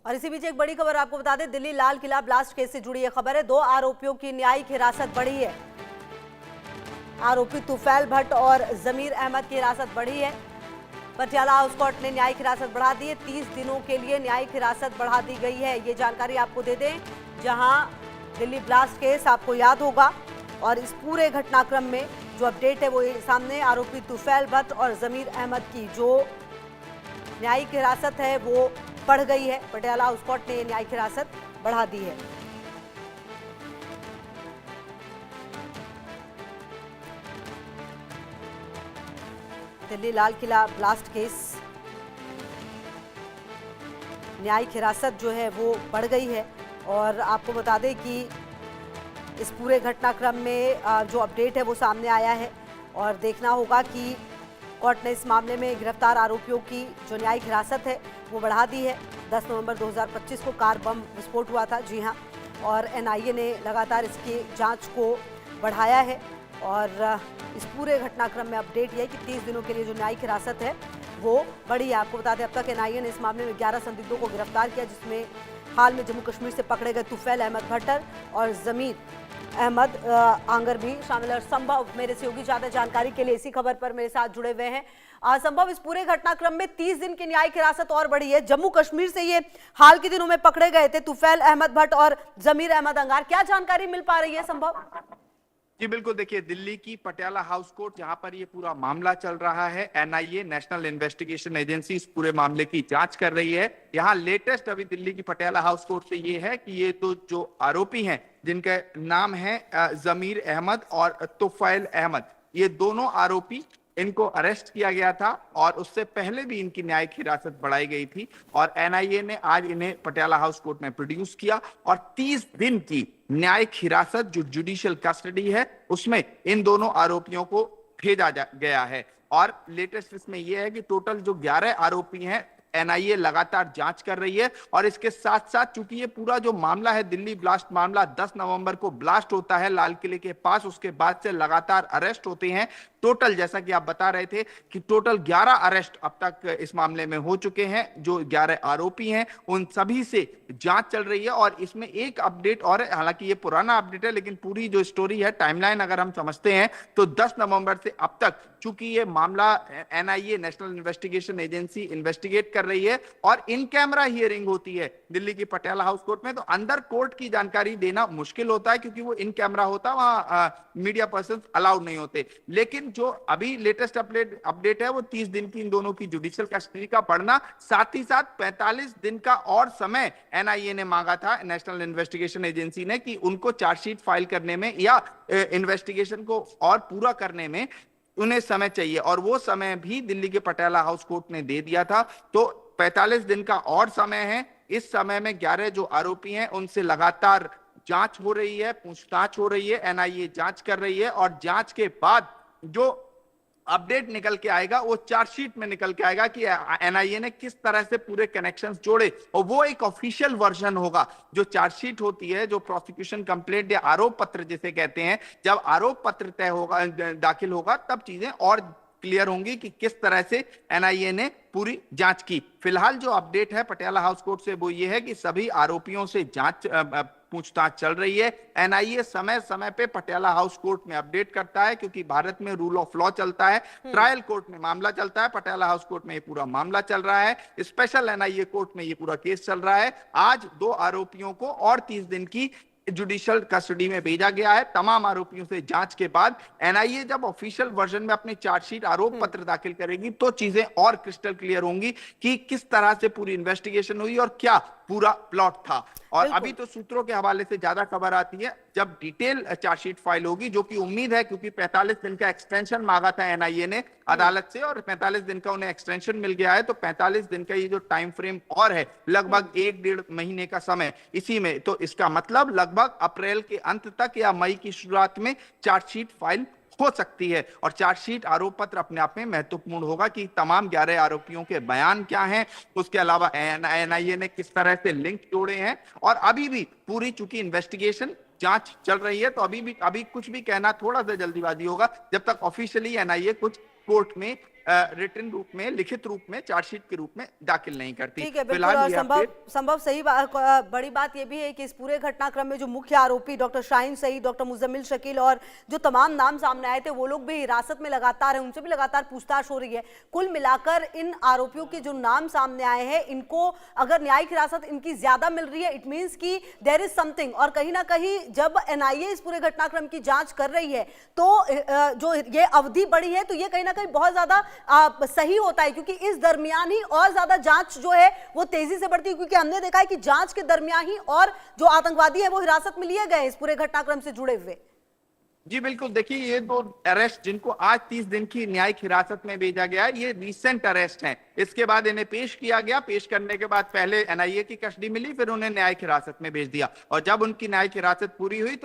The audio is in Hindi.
और इसी बीच एक बड़ी खबर आपको बता दें, दिल्ली लाल किला ब्लास्ट केस से जुड़ी यह खबर है। 2 आरोपियों की न्यायिक हिरासत बढ़ी है। आरोपी तुफैल भट्ट और जमीर अहमद की हिरासत बढ़ी है। पटियाला हाउस कोर्ट ने न्यायिक हिरासत बढ़ा दी है। 30 दिनों के लिए न्यायिक हिरासत बढ़ा दी गई है। ये जानकारी आपको दे दें, जहां दिल्ली ब्लास्ट केस आपको याद होगा और इस पूरे घटनाक्रम में जो अपडेट है वो सामने, आरोपी तुफैल भट्ट और जमीर अहमद की जो न्यायिक हिरासत है वो बढ़ गई है। पटियाला हाउस कोर्ट ने न्यायिक हिरासत बढ़ा दी है। दिल्ली लाल किला ब्लास्ट केस, न्यायिक हिरासत जो है वो बढ़ गई है। और आपको बता दें कि इस पूरे घटनाक्रम में जो अपडेट है वो सामने आया है और देखना होगा कि कोर्ट ने इस मामले में गिरफ्तार आरोपियों की जो न्यायिक हिरासत है वो बढ़ा दी है। 10 नवंबर 2025 को कार बम विस्फोट हुआ था, जी हाँ, और एनआईए ने लगातार इसकी जांच को बढ़ाया है। और इस पूरे घटनाक्रम में अपडेट यह है कि 30 दिनों के लिए जो न्यायिक हिरासत है वो बढ़ी है। आपको बता दें, अब तक एनआईए ने इस मामले में 11 संदिग्धों को गिरफ्तार किया, जिसमें हाल में जम्मू कश्मीर से पकड़े गए तुफैल अहमद भट्टर और जमीर अहमद आंगर भी शामिल है। संभव मेरे सहयोगी ज्यादा जानकारी के लिए इसी खबर पर मेरे साथ जुड़े हुए हैं। संभव, इस पूरे घटनाक्रम में 30 दिन की न्यायिक हिरासत और बढ़ी है। जम्मू कश्मीर से ये हाल के दिनों में पकड़े गए थे तुफैल अहमद भट्ट और जमीर अहमद अंगार, क्या जानकारी मिल पा रही है संभव? जी बिल्कुल, देखिए दिल्ली की पटियाला हाउस कोर्ट जहां पर ये पूरा मामला चल रहा है, एनआईए नेशनल इन्वेस्टिगेशन एजेंसी इस पूरे मामले की जांच कर रही है। यहाँ लेटेस्ट अभी दिल्ली की पटियाला हाउस कोर्ट से ये है कि ये तो जो आरोपी हैं जिनका नाम है जमीर अहमद और तुफैल अहमद, ये दोनों आरोपी, इनको अरेस्ट किया गया था और उससे पहले भी इनकी न्यायिक हिरासत बढ़ाई गई थी और एनआईए ने आज इन्हें पटियाला हाउस कोर्ट में प्रोड्यूस किया और 30 दिन की न्यायिक हिरासत जो जुडिशियल कस्टडी है उसमें इन दोनों आरोपियों को भेजा गया है। और लेटेस्ट इसमें यह है कि टोटल जो 11 आरोपी हैं एनआईए लगातार जांच कर रही है। और इसके साथ साथ चूंकि ये पूरा जो मामला है, दिल्ली ब्लास्ट मामला 10 नवंबर को ब्लास्ट होता है लाल किले के पास, उसके बाद से लगातार अरेस्ट होते हैं। टोटल जैसा कि आप बता रहे थे कि टोटल 11 अरेस्ट अब तक इस मामले में हो चुके हैं। जो 11 आरोपी हैं उन सभी से जांच चल रही है। और इसमें एक अपडेट और है, हालांकि ये पुराना अपडेट है लेकिन पूरी जो स्टोरी है, टाइमलाइन अगर हम समझते हैं तो 10 नवंबर से अब तक चूंकि ये मामला NIA national investigation agency investigate कर रही है और इन कैमरा हियरिंग होती है दिल्ली की पटियाला हाउस कोर्ट में, तो अंदर कोर्ट की जानकारी देना मुश्किल होता है क्योंकि वो इन कैमरा होता है, वहां मीडिया पर्सन अलाउड नहीं होते। लेकिन जो अभी लेटेस्ट अपडेट है वो 30 दिन की इन दोनों की जुडिशियल कस्टडी का बढ़ना, साथ ही साथ 45 दिन का और समय एनआईए ने मांगा था नेशनल इन्वेस्टिगेशन एजेंसी ने कि उनको चार्जशीट फाइल करने में या इन्वेस्टिगेशन को और पूरा करने में उन्हें समय चाहिए और वो समय भी दिल्ली के पटियाला हाउस कोर्ट ने दे दिया था। तो 45 दिन का और समय है। इस समय में 11 जो आरोपी हैं उनसे लगातार जांच हो रही है, पूछताछ हो रही है, एनआईए जांच कर रही है और जांच के बाद जो अपडेट निकल के आएगा वो चार्जशीट में निकल के आएगा कि एनआईए ने किस तरह से पूरे कनेक्शंस जोड़े और वो एक ऑफिशियल वर्जन होगा। जो चार्जशीट होती है, जो प्रोसिक्यूशन कंप्लेंट या आरोप पत्र जिसे कहते हैं, जब आरोप पत्र तय होगा, दाखिल होगा, तब चीजें और क्लियर होंगी कि किस तरह से एनआईए ने पूरी जांच की। फिलहाल जो अपडेट है पटियाला हाउस कोर्ट से वो ये है कि सभी आरोपियों से जांच पूछताछ चल रही है। एनआईए समय समय पे पटियाला हाउस कोर्ट में अपडेट करता है क्योंकि भारत में रूल ऑफ लॉ चलता है, ट्रायल कोर्ट में मामला चलता है, पटियाला हाउस कोर्ट में ये पूरा मामला चल रहा है, स्पेशल एनआईए कोर्ट में ये पूरा केस चल रहा है। आज 2 आरोपियों को और 30 दिन की जुडिशियल कस्टडी में भेजा गया है। तमाम आरोपियों से जांच के बाद एनआईए जब ऑफिशियल वर्जन में अपनी चार्जशीट आरोप पत्र दाखिल करेगी तो चीजें और क्रिस्टल क्लियर होंगी कि किस तरह से पूरी इन्वेस्टिगेशन हुई और क्या पूरा प्लॉट था। और अभी तो सूत्रों के हवाले से ज्यादा खबर आती है जब डिटेल चार्जशीट फाइल होगी, जो कि उम्मीद है क्योंकि 45 दिन का एक्सटेंशन मांगा था एनआईए ने अदालत से और 45 दिन का उन्हें एक्सटेंशन मिल गया है। तो 45 दिन का ये जो टाइम फ्रेम और है, लगभग 1-1.5 महीने का समय इसी में, तो इसका मतलब लगभग अप्रैल के अंत तक या मई की शुरुआत में चार्जशीट फाइल हो सकती है। और चार्जशीट आरोप पत्र अपने आप में महत्वपूर्ण होगा कि तमाम 11 आरोपियों के बयान क्या हैं, उसके अलावा एनआईए ने किस तरह से लिंक जोड़े हैं। और अभी भी पूरी चूंकि इन्वेस्टिगेशन जांच चल रही है तो अभी कुछ भी कहना थोड़ा सा जल्दीबाजी होगा जब तक ऑफिशियली एनआईए कुछ कोर्ट में रिटन रूप में, लिखित रूप में, चार्जशीट के रूप में दाखिल नहीं करती। ठीक है, बिल्कुल। और संभव सही बड़ी बात यह भी है कि इस पूरे घटनाक्रम में जो मुख्य आरोपी डॉक्टर शाहीन सईद, डॉक्टर मुजम्मिल शकील और जो तमाम नाम सामने आए थे, वो लोग भी हिरासत में लगातार है, उनसे भी लगातार पूछताछ हो रही है। कुल मिलाकर इन आरोपियों के जो नाम सामने आए हैं, इनको अगर न्यायिक हिरासत इनकी ज्यादा मिल रही है, इट मींस कि देयर इज समथिंग। और कहीं ना कहीं जब एनआईए इस पूरे घटनाक्रम की जांच कर रही है तो जो ये अवधि बढ़ी है, तो ये कहीं ना कहीं बहुत ज्यादा सही होता है, क्योंकि इस दरमियान ही और ज्यादा जांच जो है वो तेजी से बढ़ती है। क्योंकि हमने देखा है कि जांच के दरमियान ही और जो आतंकवादी है वो हिरासत में लिए गए इस पूरे घटनाक्रम से जुड़े हुए। जी बिल्कुल, देखिए ये दो अरेस्ट जिनको आज 30 दिन की न्यायिक हिरासत में भेजा गया है, ये रिसेंट अरेस्ट हैं। इसके बाद इन्हें पेश किया गया, पेश करने के बाद पहले एनआईए की कस्टडी मिली, फिर उन्हें न्यायिक हिरासत में भेज दिया, और जब उनकी न्यायिक हिरासत पूरी हुई तो